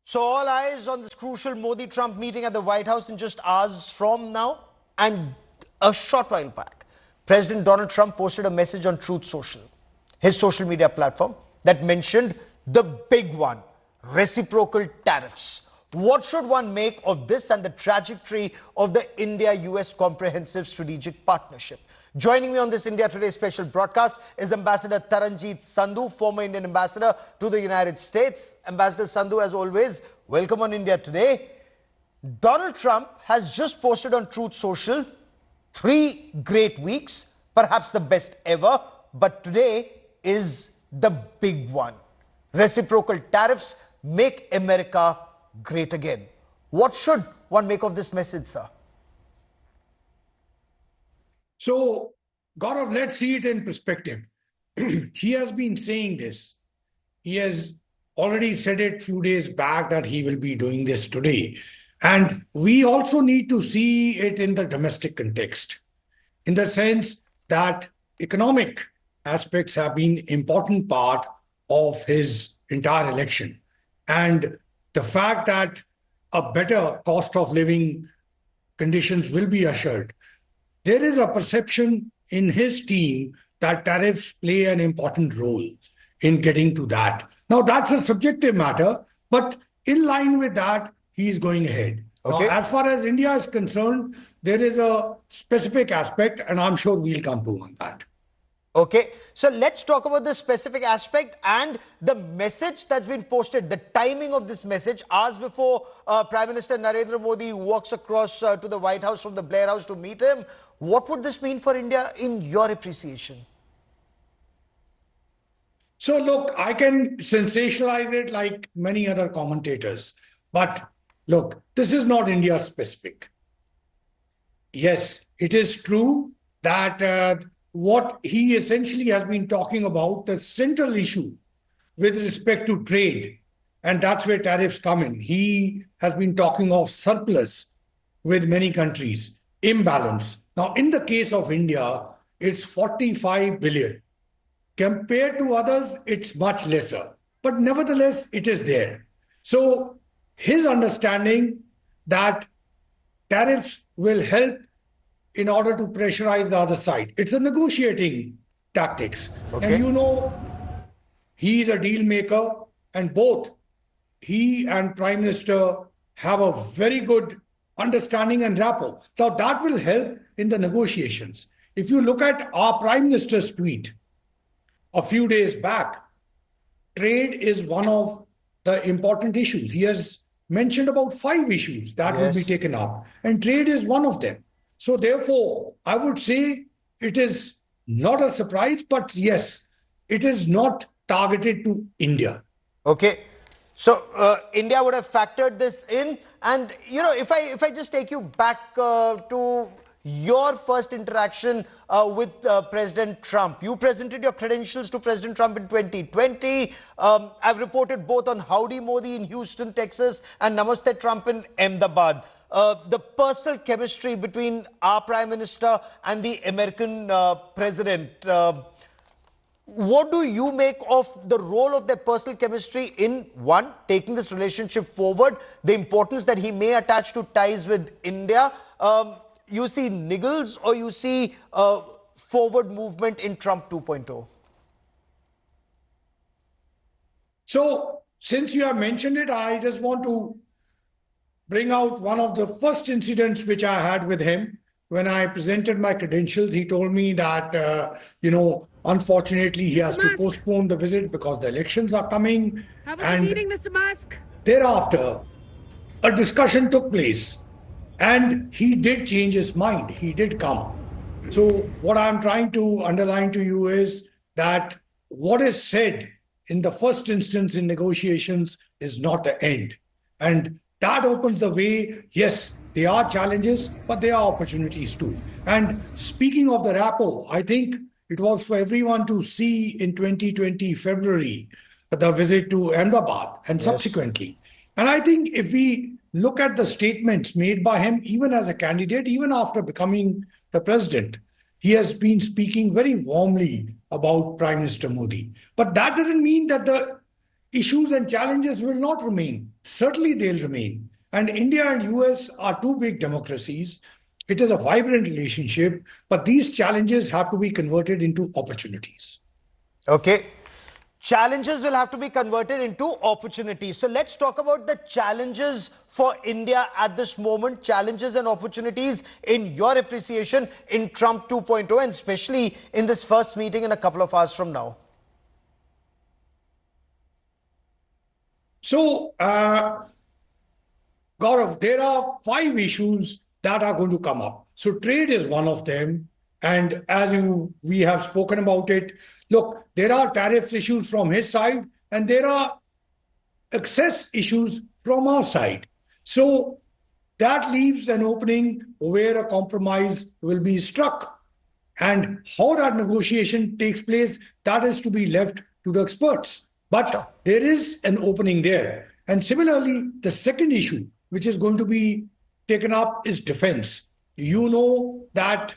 So all eyes on this crucial Modi-Trump meeting at the White House in just hours from now. And a short while back, President Donald Trump posted a message on Truth Social, his social media platform, that mentioned the big one, reciprocal tariffs. What should one make of this and the trajectory of the India-US Comprehensive Strategic Partnership? Joining me on this India Today special broadcast is Ambassador Taranjit Sandhu, former Indian ambassador to the United States. Ambassador Sandhu, as always, welcome on India Today. Donald Trump has just posted on Truth Social 3 great weeks, perhaps the best ever, but today is the big one. Reciprocal tariffs make America great again. What should one make of this message, sir? So, Gaurav, let's see it in perspective. He has been saying this. He has already said it a few days back that he will be doing this today. And we also need to see it in the domestic context, in the sense that economic aspects have been an important part of his entire election. And the fact that a better cost of living conditions will be assured. There is a perception in his team that tariffs play an important role in getting to that. Now, that's a subjective matter, but in line with that, he is going ahead. Okay. Now, as far as India is concerned, there is a specific aspect, and I'm sure we'll come to on that. Okay, so let's talk about the specific aspect and the message that's been posted, the timing of this message, hours before Prime Minister Narendra Modi walks across to the White House from the Blair House to meet him. What would this mean for India in your appreciation? So look, I can sensationalize it like many other commentators, but look, this is not India specific. Yes, it is true that what he essentially has been talking about, the central issue with respect to trade, and that's where tariffs come in. He has been talking of surplus with many countries, imbalance. Now, in the case of India, it's 45 billion. Compared to others, it's much lesser, but nevertheless, it is there. So his understanding that tariffs will help in order to pressurize the other side. It's a negotiating tactics. Okay. And you know, he is a deal maker, and both he and Prime Minister have a very good understanding and rapport. So that will help in the negotiations. If you look at our Prime Minister's tweet a few days back, trade is one of the important issues. He has mentioned about 5 issues that will be taken up, and trade is one of them. So therefore, I would say it is not a surprise, but yes, it is not targeted to India. Okay. So India would have factored this in. And, you know, if I just take you back to your first interaction with President Trump, you presented your credentials to President Trump in 2020. I've reported both on Howdy Modi in Houston, Texas, and Namaste Trump in Ahmedabad. The personal chemistry between our Prime Minister and the American President. What do you make of the role of their personal chemistry in, one, taking this relationship forward, the importance that he may attach to ties with India? You see niggles or you see forward movement in Trump 2.0? So, since you have mentioned it, I just want to bring out one of the first incidents which I had with him. When I presented my credentials, he told me that, unfortunately, he has to postpone the visit because the elections are coming. How about the meeting, Mr. Musk? Thereafter, a discussion took place, and he did change his mind. He did come. So what I'm trying to underline to you is that what is said in the first instance in negotiations is not the end. And that opens the way. Yes, there are challenges, but there are opportunities too. And speaking of the rapport, I think it was for everyone to see in 2020 February, the visit to Ahmedabad and subsequently. And I think if we look at the statements made by him, even as a candidate, even after becoming the president, he has been speaking very warmly about Prime Minister Modi. But that doesn't mean that the issues and challenges will not remain. Certainly they'll remain. And India and US are two big democracies. It is a vibrant relationship, but these challenges have to be converted into opportunities. Okay. Challenges will have to be converted into opportunities. So let's talk about the challenges for India at this moment, challenges and opportunities in your appreciation in Trump 2.0, and especially in this first meeting in a couple of hours from now. So, Gaurav, there are 5 issues that are going to come up. So trade is one of them. And as we have spoken about it, look, there are tariffs issues from his side and there are excess issues from our side. So that leaves an opening where a compromise will be struck. And how that negotiation takes place, that is to be left to the experts. But there is an opening there. And similarly, the second issue, which is going to be taken up, is defense. You know that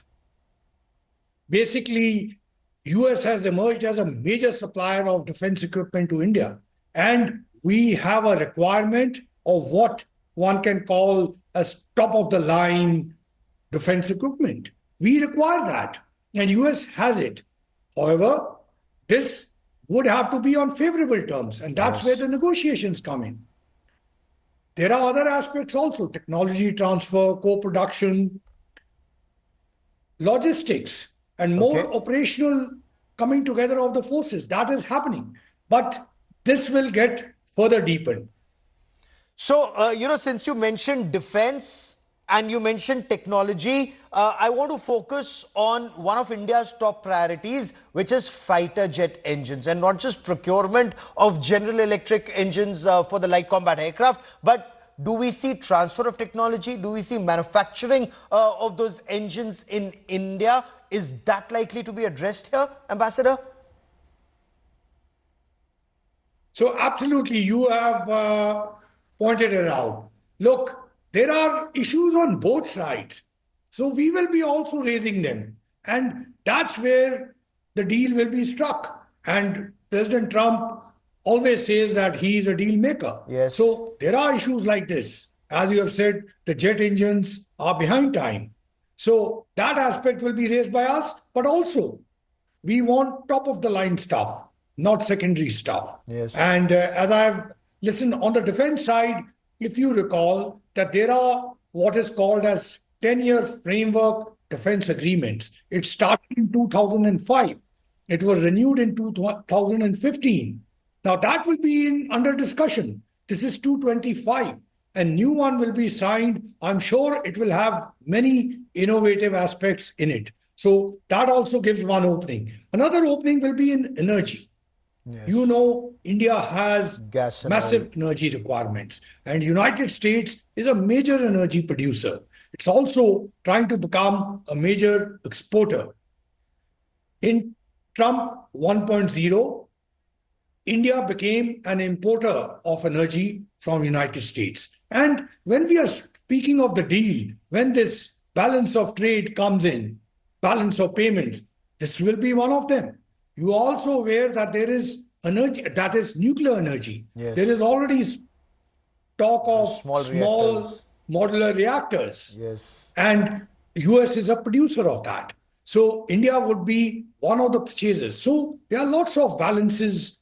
basically, US has emerged as a major supplier of defense equipment to India. And we have a requirement of what one can call as top-of-the-line defense equipment. We require that, and US has it. However, this would have to be on favorable terms, and that's where the negotiations come in. There are other aspects also, technology transfer, co-production, logistics, and more operational coming together of the forces. That is happening. But this will get further deepened. So, since you mentioned defense and you mentioned technology, I want to focus on one of India's top priorities, which is fighter jet engines, and not just procurement of General Electric engines for the light combat aircraft, but do we see transfer of technology? Do we see manufacturing of those engines in India? Is that likely to be addressed here, Ambassador? So absolutely, you have pointed it out. Look, there are issues on both sides. So we will be also raising them. And that's where the deal will be struck. And President Trump always says that he is a deal maker. Yes. So there are issues like this. As you have said, the jet engines are behind time. So that aspect will be raised by us, but also we want top of the line stuff, not secondary stuff. Yes. And as I've listened on the defense side, if you recall that there are what is called as 10-year framework defense agreements. It started in 2005. It was renewed in 2015. Now that will be under discussion. This is 225. A new one will be signed. I'm sure it will have many innovative aspects in it. So that also gives one opening. Another opening will be in energy. Yes. You know, India has massive energy requirements, and United States is a major energy producer. It's also trying to become a major exporter. In Trump 1.0, India became an importer of energy from United States. And when we are speaking of the deal, when this balance of trade comes in, balance of payments, this will be one of them. You are also aware that there is energy, that is nuclear energy. Yes. There is already talk of small modular reactors. Yes. And US is a producer of that. So India would be one of the purchasers. So there are lots of balances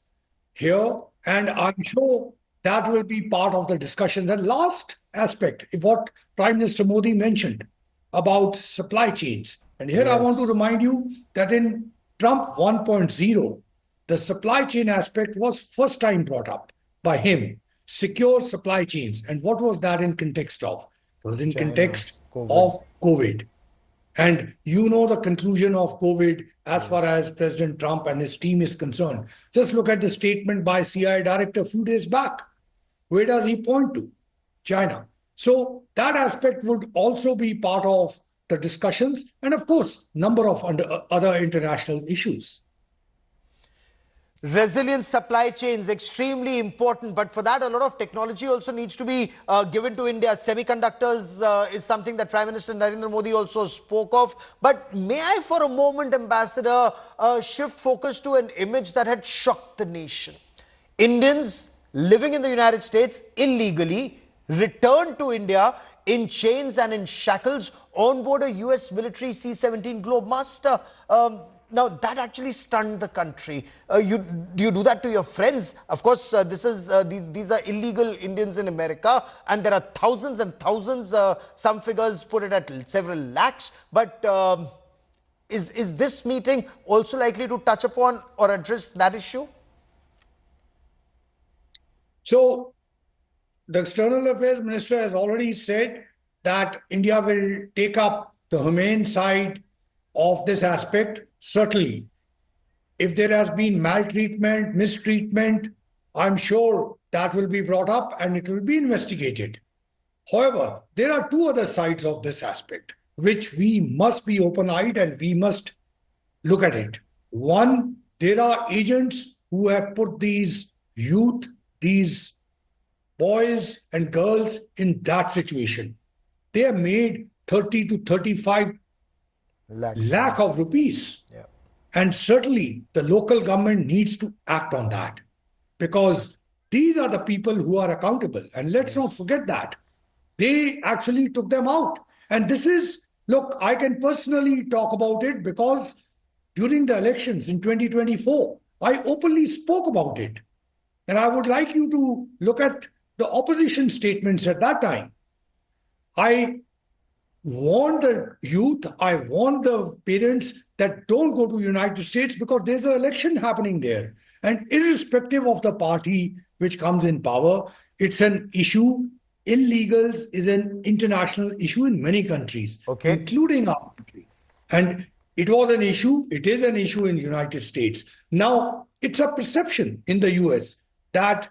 here, and I'm sure that will be part of the discussions. And last aspect, what Prime Minister Modi mentioned about supply chains. And here I want to remind you that in Trump 1.0, the supply chain aspect was first time brought up by him. Secure supply chains. And what was that in context of? It was in context of COVID. And you know the conclusion of COVID as far as President Trump and his team is concerned. Just look at the statement by CIA director a few days back. Where does he point to? China. So that aspect would also be part of the discussions, and of course, number of other international issues. Resilient supply chains, extremely important. But for that, a lot of technology also needs to be given to India. Semiconductors is something that Prime Minister Narendra Modi also spoke of. But may I, for a moment, Ambassador, shift focus to an image that had shocked the nation. Indians living in the United States illegally returned to India in chains and in shackles on board a US military C-17 Globemaster. Now, that actually stunned the country. Do you do that to your friends? Of course, these are illegal Indians in America, and there are thousands and thousands. Some figures put it at several lakhs. But is this meeting also likely to touch upon or address that issue? So, the External Affairs Minister has already said that India will take up the humane side of this aspect. Certainly, if there has been maltreatment, mistreatment, I'm sure that will be brought up and it will be investigated. However, there are two other sides of this aspect, which we must be open-eyed and we must look at it. One, there are agents who have put these youth, these boys and girls in that situation. They have made 30 to 35 lakh of rupees. Yeah. And certainly the local government needs to act on that because these are the people who are accountable. And let's not forget that. They actually took them out. And this is, look, I can personally talk about it because during the elections in 2024, I openly spoke about it. And I would like you to look at the opposition statements at that time. I warned the youth, I warned the parents that don't go to United States because there's an election happening there. And irrespective of the party which comes in power, it's an issue. Illegals is an international issue in many countries, including our country. And it was an issue, it is an issue in the United States. Now, it's a perception in the US that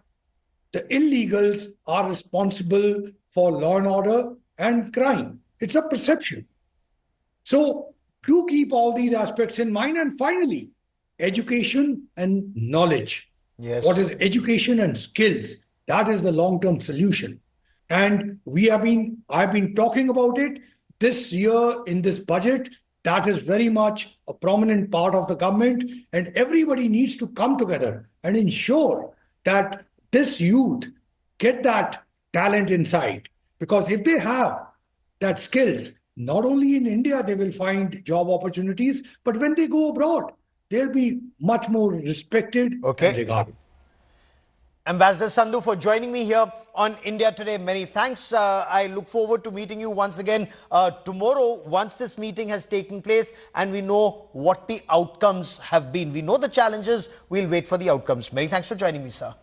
the illegals are responsible for law and order and crime. It's a perception. So do keep all these aspects in mind. And finally, education and knowledge. Yes. What is education and skills? That is the long-term solution. And I've been talking about it this year in this budget. That is very much a prominent part of the government. And everybody needs to come together and ensure that this youth get that talent inside. Because if they have that skills, not only in India, they will find job opportunities, but when they go abroad, they'll be much more respected and regarded. Ambassador Sandhu, for joining me here on India Today. Many thanks. I look forward to meeting you once again tomorrow once this meeting has taken place and we know what the outcomes have been. We know the challenges. We'll wait for the outcomes. Many thanks for joining me, sir.